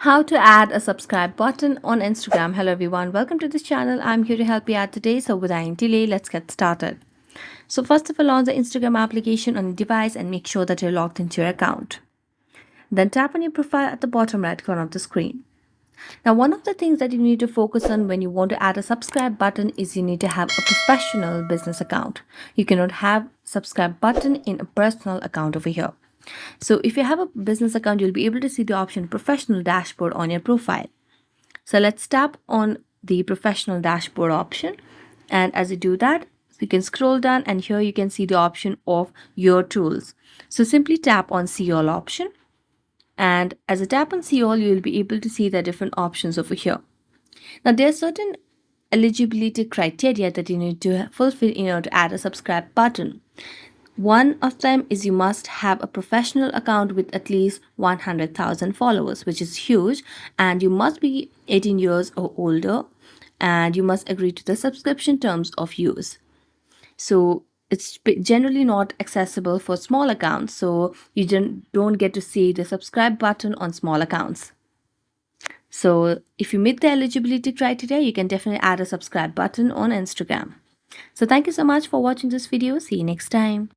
How to add a subscribe button on Instagram. Hello everyone, welcome to this channel. I'm here to help you out today. So without any delay, let's get started. So first of all, launch the Instagram application on your device and make sure that you're logged into your account. Then tap on your profile at the bottom right corner of the screen. Now, one of the things that you need to focus on when you want to add a subscribe button is you need to have a professional business account. You cannot have subscribe button in a personal account over here. So if you have a business account, you'll be able to see the option professional dashboard on your profile. So let's tap on the professional dashboard option. And as you do that, you can scroll down and here you can see the option of your tools. So simply tap on see all option. And as you tap on see all, you will be able to see the different options over here. Now there are certain eligibility criteria that you need to fulfill in order to add a subscribe button. One of them is you must have a professional account with at least 100,000 followers, which is huge, and you must be 18 years or older, and you must agree to the subscription terms of use. So it's generally not accessible for small accounts, so you don't get to see the subscribe button on small accounts. So if you meet the eligibility criteria, you can definitely add a subscribe button on Instagram. So thank you so much for watching this video. See you next time.